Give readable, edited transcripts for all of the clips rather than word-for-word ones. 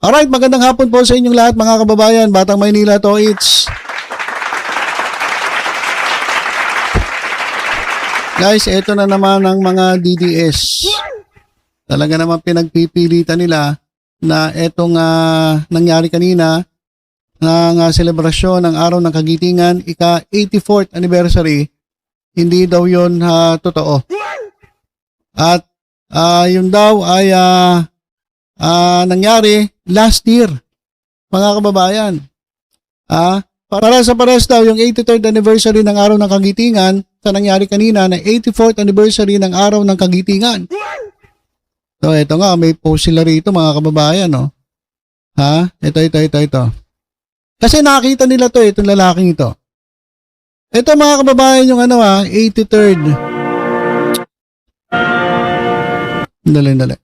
Alright, magandang hapon po sa inyong lahat mga kababayan. Batang Maynila to, it's... Guys, ito na naman ang mga DDS. Talaga naman pinagpipilitan nila na itong nangyari kanina ng selebrasyon ng Araw ng Kagitingan, ika-84th anniversary. Hindi daw yun totoo. At yun daw ay nangyari last year, mga kababayan. Pares daw yung 83rd anniversary ng Araw ng Kagitingan sa nangyari kanina na 84th anniversary ng Araw ng Kagitingan. So, ito nga, may post sila rito, mga kababayan, no? Ito. Kasi nakita nila to, itong lalaking ito. Ito, mga kababayan, yung 83rd. Dali.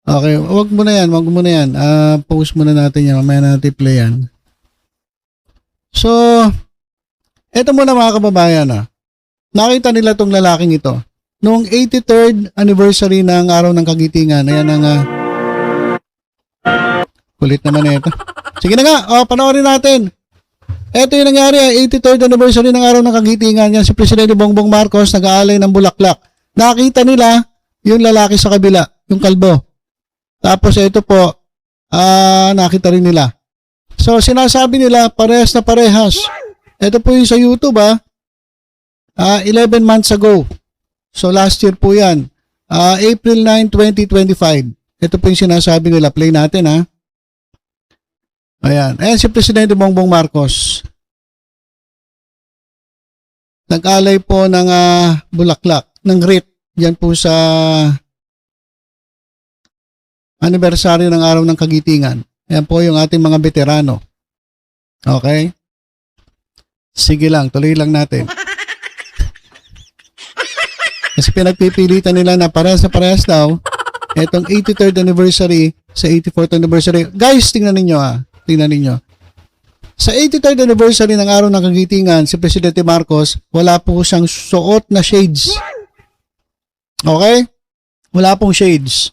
Okay, wag mo na yan. Post muna natin yan, mamaya natin play yan. So, ito muna mga kababayan, nakita nila tong lalaking ito. Noong 83rd anniversary ng Araw ng Kagitingan, ayan ang kulit naman ito. Sige na nga, panoorin natin. Ito yung nangyari, 83rd anniversary ng Araw ng Kagitingan. Yan si Presidente Bongbong Marcos, nag-aalay ng bulaklak. Nakita nila yung lalaki sa kabila, yung kalbo. Tapos ito po, nakita rin nila. So, sinasabi nila, parehas na parehas. Ito po yung sa YouTube, 11 months ago. So, last year po yan. April 9, 2025. Ito po yung sinasabi nila. Play natin, Ayan. Ayan si Presidente Bongbong Marcos. Nag-alay po ng bulaklak, ng wreath. Yan po sa anniversary ng Araw ng Kagitingan. Ayan po yung ating mga veterano. Okay? Sige lang, tuloy lang natin. Kasi pinagpipilitan nila na parehas daw itong 83rd anniversary sa 84th anniversary. Guys, tingnan ninyo Tingnan ninyo. Sa 83rd anniversary ng Araw ng Kagitingan, si Presidente Marcos, wala po siyang suot na shades. Okay? Wala pong shades.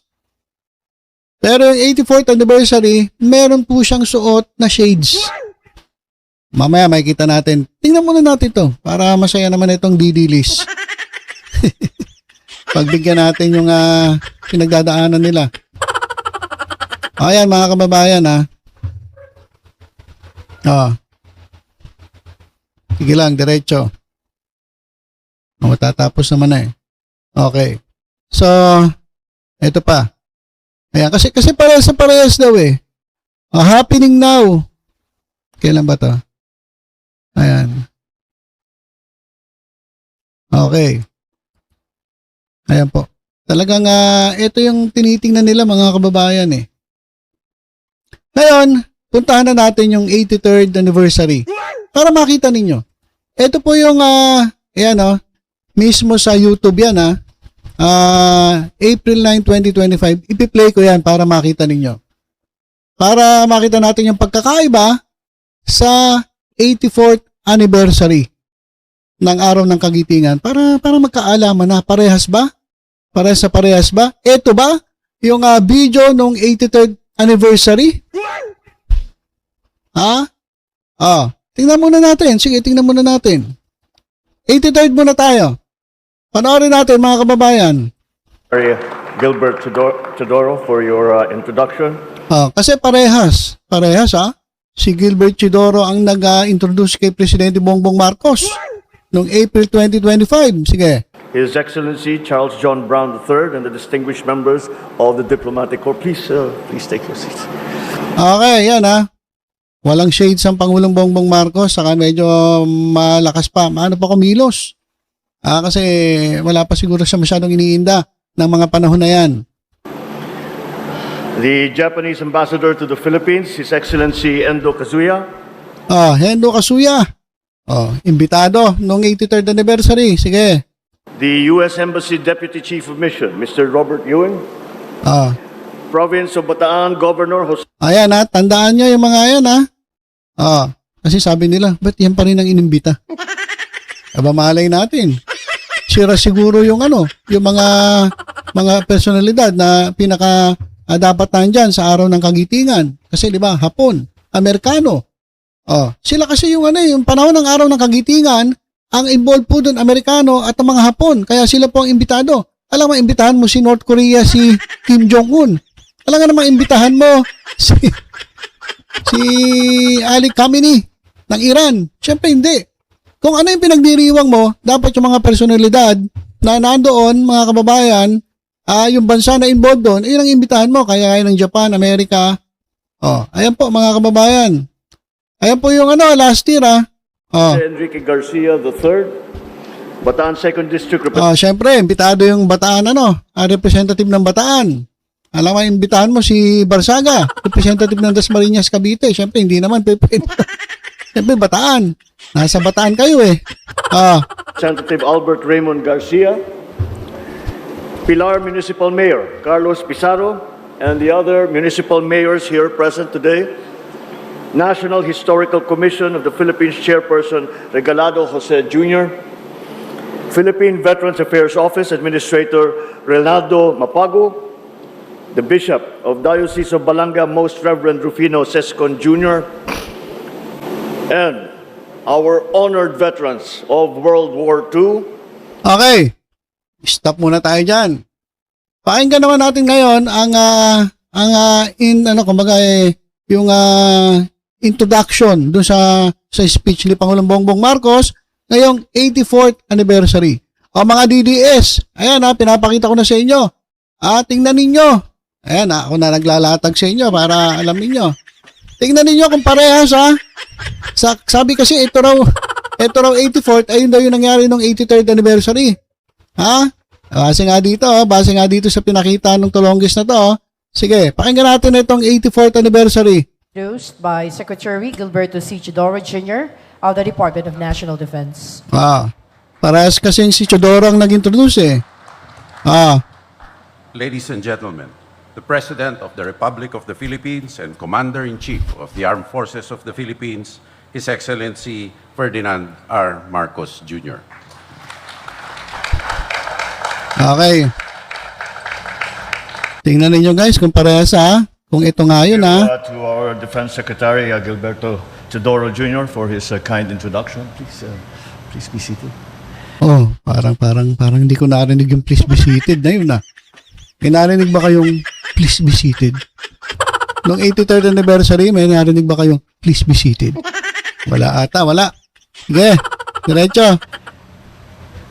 Pero yung 84th anniversary, meron po siyang suot na shades. Mamaya makikita natin. Tingnan muna natin ito para masaya naman itong didilis. Pagbigyan natin yung pinagdadaanan nila. Ayan mga kababayan Sige lang, diretso. Matatapos naman na Okay. So, ito pa. Ayan, kasi parehas daw happening now. Kailan ba to? Ayan. Okay. Ayan po. Talagang ito yung tinitingnan nila mga kababayan Ngayon, puntahan na natin yung 83rd anniversary para makita ninyo. Ito po yung mismo sa YouTube yan April 9, 2025. Ipi-play ko yan para makita ninyo. Para makita natin yung pagkakaiba sa 84th anniversary ng Araw ng Kagitingan. Para magkaalaman na parehas ba? Parehas ba? Ito ba yung video nung 83rd anniversary? Tingnan muna natin. Sige, tingnan muna natin. 83rd muna tayo. Panoorin natin mga kababayan. Gilbert Chidoro for your introduction. Kasi parehas si Gilbert Chidoro ang nag-introduce kay Presidente Bongbong Marcos noong April 2025. Sige. His Excellency Charles John Brown III and the distinguished members of the Diplomatic Corps. Please take your seats. Okay, yan Walang shades ang Pangulong Bongbong Marcos, saka medyo malakas pa. Maano pa kumilos? Kasi wala pa siguro siya masyadong iniinda ng mga panahon na yan. The Japanese Ambassador to the Philippines, His Excellency Endo Kazuya. Endo Kazuya. Imbitado noong 83rd anniversary. Sige. The U.S. Embassy Deputy Chief of Mission, Mr. Robert Ewing. Province of Bataan Governor Jose. Ayan tandaan nyo yung mga yan kasi sabi nila, ba't yan pa rin ang inimbita? Aba malay natin. Sira siguro yung yung mga personalidad na pinaka dapat nandyan sa araw ng kagitingan. Kasi di ba, Hapon, Amerikano. Sila kasi yung yung panahon ng araw ng kagitingan, ang involved po doon Amerikano at ang mga Hapon. Kaya sila po ang imbitado. Alam mo, imbitahan mo si North Korea, si Kim Jong-un. Alam nga namang imbitahan mo si Ali Khamenei ng Iran. Siyempre hindi. Kung ano yung pinagdiriwang mo, dapat yung mga personalidad na nandoon, mga kababayan, yung bansa na involved doon, yun ang imbitahan mo. Kaya ng Japan, Amerika. Ayan po mga kababayan. Ayan po yung last year Enrique Garcia III, Bataan 2nd District Siyempre, imbitado yung Bataan representative ng Bataan. Alam mo, imbitahan mo si Barsaga, representative ng Dasmariñas, Cavite. Siyempre, hindi naman pwede. Siyempre, Bataan. Nasa Bataan kayo Representative Albert Raymond Garcia, Pilar Municipal Mayor Carlos Pizarro, and the other municipal mayors here present today, National Historical Commission of the Philippines Chairperson Regalado Jose Jr., Philippine Veterans Affairs Office Administrator Renaldo Mapago, the Bishop of Diocese of Balanga, Most Reverend Rufino Sescon Jr., and our honored veterans of World War II. Okay. Stop muna tayo dyan. Pakinggan naman natin ngayon yung introduction doon sa speech ni Pangulong Bongbong Marcos ngayong 84th anniversary. Mga DDS, ayan pinapakita ko na sa inyo. Tingnan ninyo. Ayan ako na naglalatag sa inyo para alam niyo. Tingnan ninyo kung parehas sabi kasi ito raw 84th, ayun daw yung nangyari nung 83rd anniversary. Base nga dito sa pinakita ng Tolongis na to. Sige, pakinggan natin itong 84th anniversary. Introduced by Secretary Gilberto C. Chodoro Jr. of the Department of National Defense. Parehas kasing si Chodoro ang nag-introduce Ladies and gentlemen, the President of the Republic of the Philippines and Commander-in-Chief of the Armed Forces of the Philippines, His Excellency Ferdinand R. Marcos Jr. Okay. Tingnan ninyo guys kung parehas kung ito nga yun To our Defense Secretary Gilberto Chodoro Jr. for his kind introduction. Please be seated. Parang hindi ko narinig yung please be seated na yun May narinig ba kayong please be seated? Noong 83rd anniversary, may narinig ba kayong please be seated? Wala ata, wala. Sige, diretso.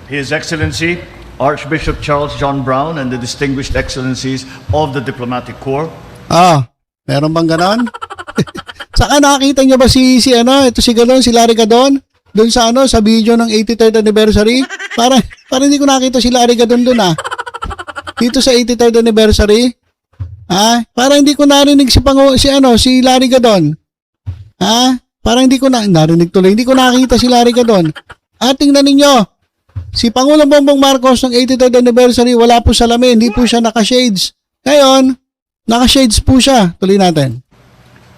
His Excellency Archbishop Charles John Brown and the distinguished excellencies of the Diplomatic Corps. Meron bang ganon? Saka nakakita niyo ba si Gadon, si Larry Gadon? Doon sa sa video ng 83rd anniversary? Para hindi ko nakita si Larry Gadon doon Dito sa 83rd anniversary? Para hindi ko narinig si Larry Gadon. Para hindi ko narinig tuloy. Hindi ko nakita si Larry Gadon. Tingnan ninyo. Si Pangulong Bongbong Marcos ng 83rd anniversary, wala po salamin, hindi po siya naka-shades. Ngayon, naka-shades po siya. Tuloy natin.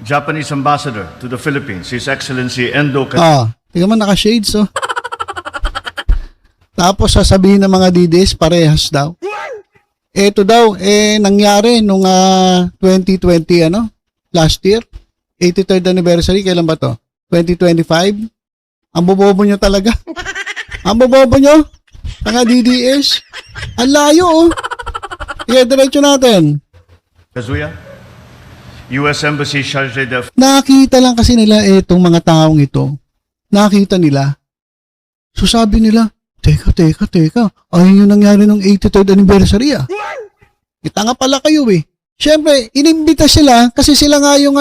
Japanese Ambassador to the Philippines, His Excellency Endo tingnan mo naka-shades Tapos sasabihin ng mga DDS, parehas daw. Ito daw, nangyari nung 2020, last year, 83rd anniversary, kailan ba to? 2025? Ang bobobo nyo talaga. Ang bobobo nyo? Mga DDS? Ang layo, diretso natin. Kazuya, U.S. Embassy Charge d'Affaires. Nakita lang kasi nila itong mga taong ito. Nakita nila. So sabi nila, teka. Ayun yung nangyari ng 83rd anniversary Tanga pala kayo Siyempre, inimbita sila kasi sila nga yung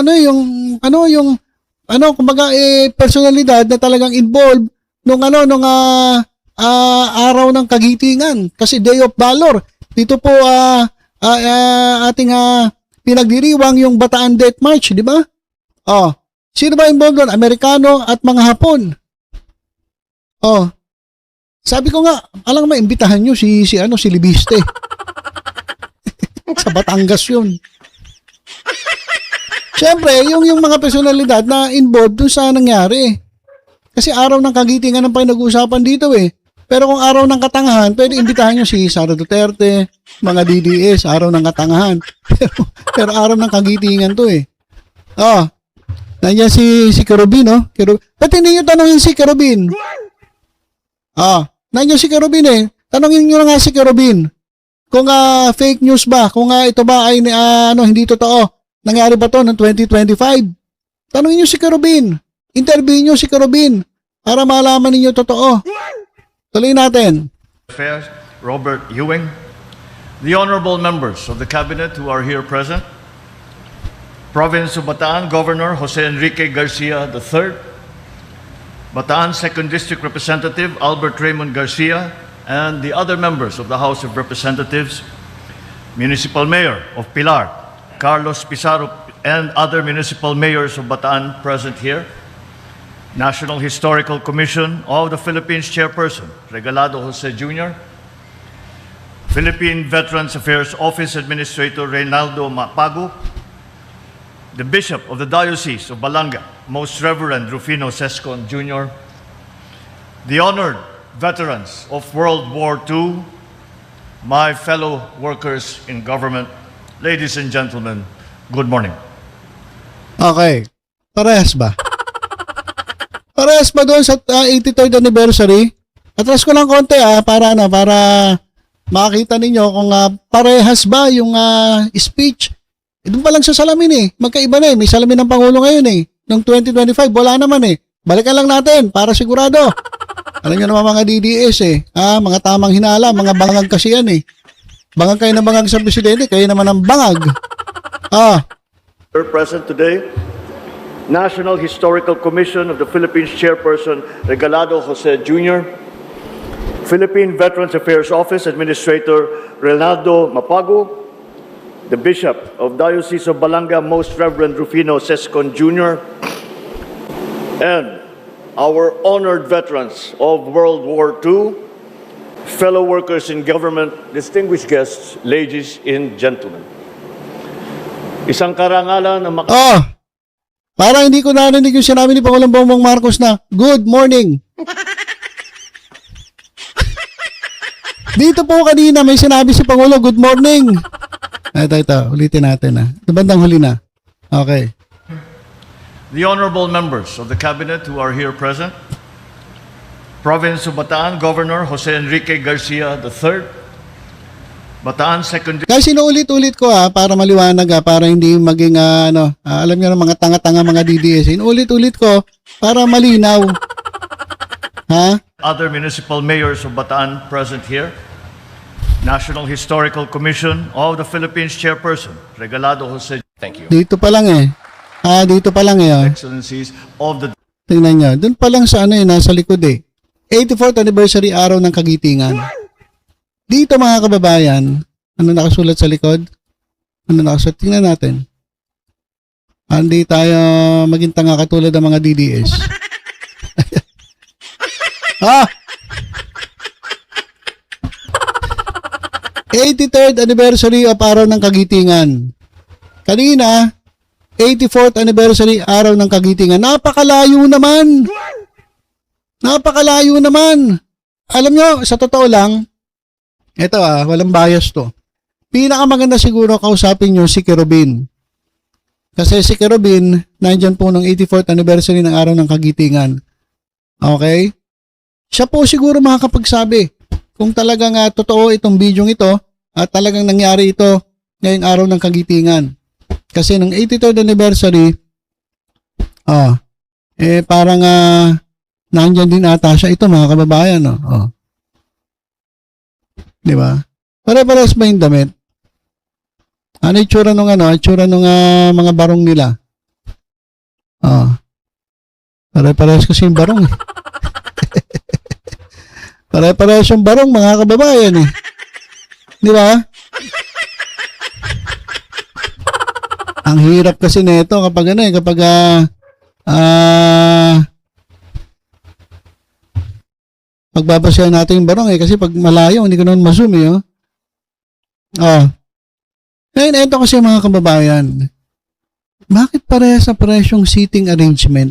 kumbaga personalidad na talagang involved nung araw ng kagitingan kasi Day of Valor. Dito po ating pinagdiriwang yung Bataan Death March, di ba? Sino ba involved doon? Amerikano at mga Hapon. Sabi ko nga, alang maimbitahan nyo si Libiste. Sa Batangas yun. Siyempre, yung mga personalidad na involved dun sa nangyari. Kasi araw ng kagitingan ang pinag-uusapan dito Pero kung araw ng katangahan, pwede imbitahan nyo si Sara Duterte, mga DDS, araw ng katangahan. Pero araw ng kagitingan to eh. Oh, nandiyan si Kerubin, no? Ba't hindi nyo tanongin si Kerubin? Nandiyan si Kerubin eh. Tanongin nyo na nga si Kerubin. Kung fake news ba, kung ito ba ay hindi totoo. Nangyari ba to noong 2025? Tanongin nyo si Kerubin. Interview nyo si Kerubin para malaman ninyo totoo. Tuloy natin. Affairs, Robert Ewing, the honorable members of the cabinet who are here present, Province of Bataan Governor Jose Enrique Garcia III, Bataan 2nd District Representative Albert Raymond Garcia, and the other members of the House of Representatives, Municipal Mayor of Pilar, Carlos Pizarro, and other municipal mayors of Bataan present here, National Historical Commission of the Philippines Chairperson, Regalado Jose Jr., Philippine Veterans Affairs Office Administrator Reynaldo Mapago, the Bishop of the Diocese of Balanga, Most Reverend Rufino Sescon Jr., the honored veterans of World War II, my fellow workers in government, ladies and gentlemen, good morning. Okay. Parehas ba? Parehas ba doon sa 83rd anniversary? Atras ko lang konti para makakita ninyo kung parehas ba yung speech. Doon pa lang sa salamin eh. Magkaiba na eh. May salamin ng Pangulo ngayon eh. Noong 2025, wala naman eh. Balikan lang natin para sigurado. Alam nyo naman mga DDS eh. Mga tamang hinala, mga bangag kasi yan eh. Bangag kayo na bangag sa presidente, kayo naman ang bangag. Present today, National Historical Commission of the Philippines Chairperson Regalado Jose Jr., Philippine Veterans Affairs Office Administrator Reynaldo Mapago, the Bishop of Diocese of Balanga, Most Reverend Rufino Sescon Jr., and our honored veterans of World War II, fellow workers in government, distinguished guests, ladies and gentlemen. Isang karangalan na parang hindi ko narinig yung sinabi ni Pangulong Bongbong Marcos na, good morning. Dito po kanina may sinabi si Pangulo, good morning. Ito, ulitin natin Bandang huli na. Okay. The honorable members of the cabinet who are here present, Province of Bataan Governor Jose Enrique Garcia III, Bataan 2nd Guys, inuulit-ulit ko para maliwanag para hindi maging alam niyo ng mga tanga-tanga mga DDS. Inuulit-ulit ko para malinaw. Other municipal mayors of Bataan present here, National Historical Commission of the Philippines Chairperson, Regalado Jose. Thank you. Dito pa lang dito pa lang Excellencies of the Tingnan niyo, doon pa lang sa nasa likod 84th anniversary araw ng Kagitingan. Dito mga kababayan, ano nakasulat sa likod? Ano nakasulat? Tingnan natin. Hindi tayo maging tanga katulad ng mga DDS. 83rd anniversary of araw ng Kagitingan. Kanina, 84th anniversary araw ng Kagitingan. Napakalayo naman. Napakalayo naman. Alam nyo, sa totoo lang, ito walang bias to. Pinakamaganda siguro kausapin nyo si Kerubin. Kasi si Kerubin, nandyan po ng 84th anniversary ng araw ng Kagitingan. Okay? Siya po siguro makakapagsabi kung talagang totoo itong bidyong ito at talagang nangyari ito ngayong araw ng Kagitingan. Kasi ng 83rd anniversary, parang nandyan din ata siya ito mga kababayan. Di ba? Pare-pares ba yung damit? Ano itsura nung itsura nung mga barong nila? Pare-pares kasi yung barong Pare-pares yung barong mga kababayan Di ba? Ang hirap kasi nito kapag kapag pagbabasyahan natin yung barong kasi pag malayo hindi ko naman ma-zoom Ngayon, ito kasi mga kababayan. Bakit parehas sa presyong seating arrangement?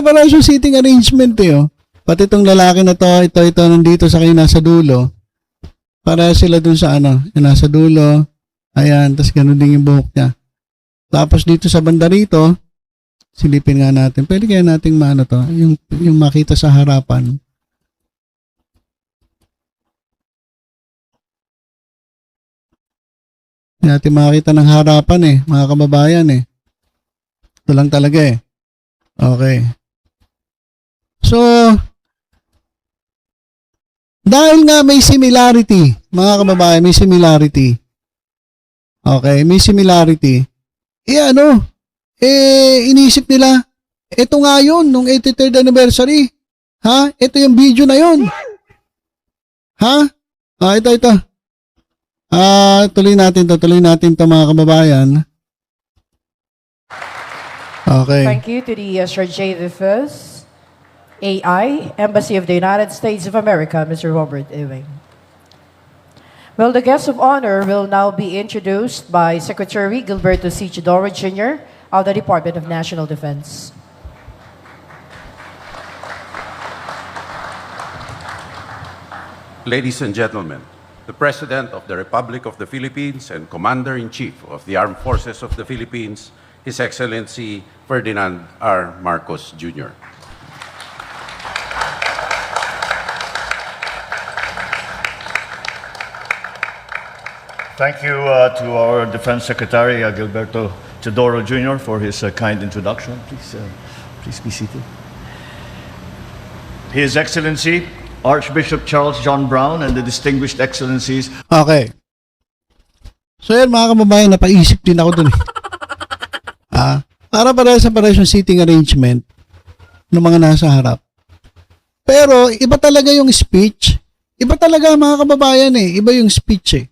Pare-pareho yung seating arrangement eh. Oh. Pati itong lalaki na to, ito, nandito sa kayo nasa dulo. Para sila dun sa yung nasa dulo. Ayan, tapos ganun din yung buhok niya. Tapos dito sa banda rito, silipin nga natin. Pwede kaya nating to, yung makita sa harapan. Hindi natin makita ng harapan mga kababayan Ito lang talaga Okay. So, dahil nga may similarity, mga kababayan, may similarity. Okay, may similarity. Inisip nila, ito nga yun, nung 83rd anniversary. Ha? Ito yung video na yun. Ha? Ito. Tuloy natin to mga kababayan. Okay. Thank you to the Sir J. the First, AI, Embassy of the United States of America, Mr. Robert Ewing. Well, the guest of honor will now be introduced by Secretary Gilberto C. Chidoro Jr. of the Department of National Defense. Ladies and gentlemen, the President of the Republic of the Philippines and Commander-in-Chief of the Armed Forces of the Philippines, His Excellency Ferdinand R. Marcos Jr. Thank you to our Defense Secretary, Gilberto Teodoro Jr., for his kind introduction. Please be seated. His Excellency, Archbishop Charles John Brown, and the distinguished excellencies. Okay. So yan mga kababayan, napaisip din ako dun para parehas yung seating arrangement ng mga nasa harap. Pero iba talaga yung speech. Iba talaga mga kababayan Iba yung speech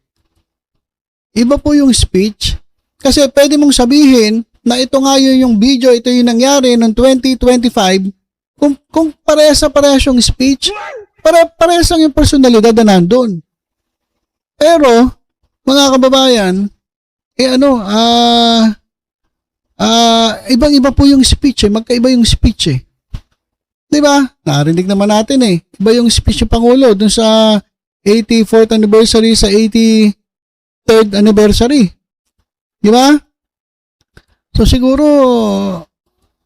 Iba po yung speech. Kasi pwede mong sabihin na ito nga yung video, ito yung nangyari noong 2025. Kung parehas yung speech, parehas lang yung personalidad na nandun. Pero, mga kababayan, ibang-iba po yung speech magkaiba yung speech Diba? Narinig naman natin Iba yung speech ng Pangulo dun sa 84th anniversary, sa 83rd anniversary. Diba? So siguro,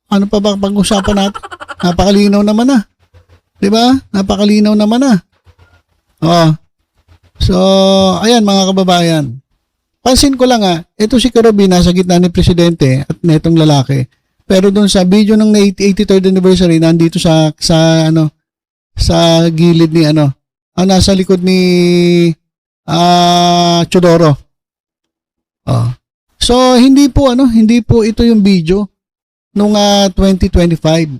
ano pa ba pag-usapan natin? Napakalinaw naman Diba? Napakalinaw naman So, ayan mga kababayan. Pansin ko lang ito si Kerubin nasa gitna ni Presidente at netong lalaki. Pero doon sa video ng 83rd anniversary, nandito sa gilid ni nasa likod ni Chodoro. So, hindi po ito yung video nung 2025.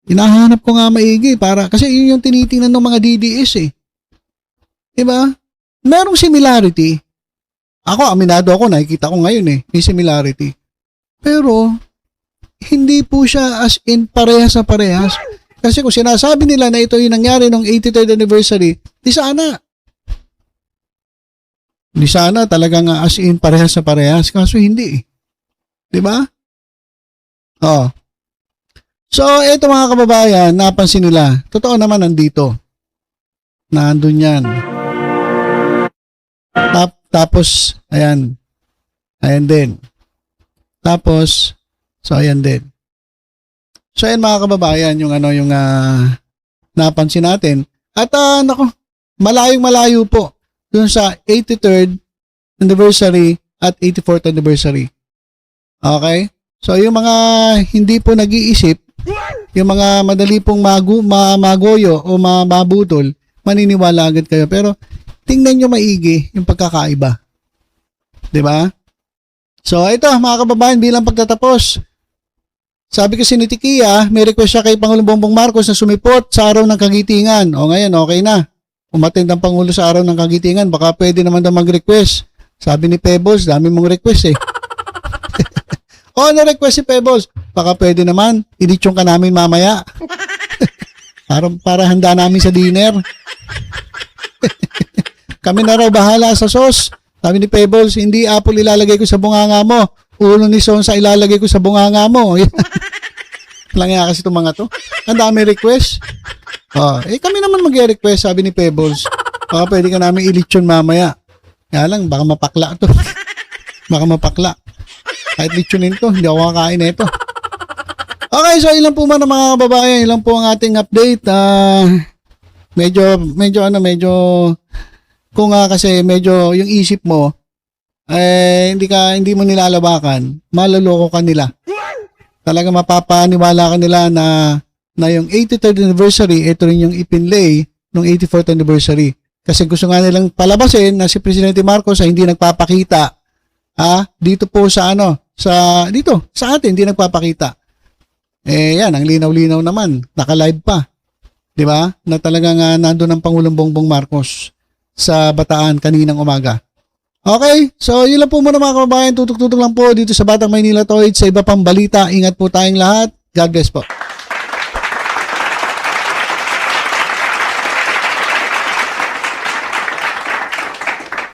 Hinahanap ko nga maigi kasi yun yung tinitingnan ng mga DDS Diba? Merong similarity. Aminado ako, nakikita ko ngayon may similarity. Pero, hindi po siya as in parehas sa parehas. Kasi kung sinasabi nila na ito yung nangyari nung 83rd anniversary, di sana talagang as in parehas sa parehas. Kaso hindi Diba? So, ito mga kababayan, napansin nila. Totoo naman nandito. Nandun yan. Tapos, ayan. Ayan din. Tapos, so ayan din. So, ayan mga kababayan, yung napansin natin. At, malayong-malayo po dun sa 83rd anniversary at 84th anniversary. Okay? So, yung mga hindi po nag-iisip, yung mga madali pong magoyo o mabudol, maniniwala agad kayo. Pero, tingnan nyo maigi yung pagkakaiba. Diba? So, ito mga kababayan, bilang pagtatapos. Sabi kasi ni Tikia, may request siya kay Pangulong Bongbong Marcos na sumipot sa araw ng kagitingan. O ngayon, okay na. Umattend ang Pangulo sa araw ng kagitingan, baka pwede naman daw mag-request. Sabi ni Pebbles, dami mong request na-request si Pebbles. Baka pwede naman, i-lechon ka namin mamaya. para handa namin sa dinner. Kami na raw bahala sa sauce. Sabi ni Pebbles, hindi apple ilalagay ko sa bunganga mo. Ulo ni Sonsa ilalagay ko sa bunganga mo. Lang nga kasi itong mga to. Ang dami request. Kami naman mag-request, sabi ni Pebbles. Pwede ka namin ilitsyon mamaya. Kaya lang, baka mapakla to. Baka mapakla. Kahit litsunin to, hindi ako kakain nito. Okay, so ilan po man mga kababayan, ilan po ang ating update. Medyo kung kasi medyo yung isip mo hindi mo nilalabakan, maloloko ka nila. Talaga mapapaniwala ka nila na yung 83rd anniversary, ito rin yung ipinlay ng 84th anniversary. Kasi gusto nga nilang palabasin na si Presidente Marcos ay hindi nagpapakita dito po sa dito sa atin hindi nagpapakita. Yan ang linaw-linaw naman, naka-live pa. 'Di ba? Na talagang nandoon ang Pangulong Bongbong Marcos sa Bataan kaninang umaga. Okay, so yun lang po muna mga kababayan, tutok-tutok lang po dito sa Batang Maynila Toid. Sa iba pang balita, ingat po tayong lahat. God bless po.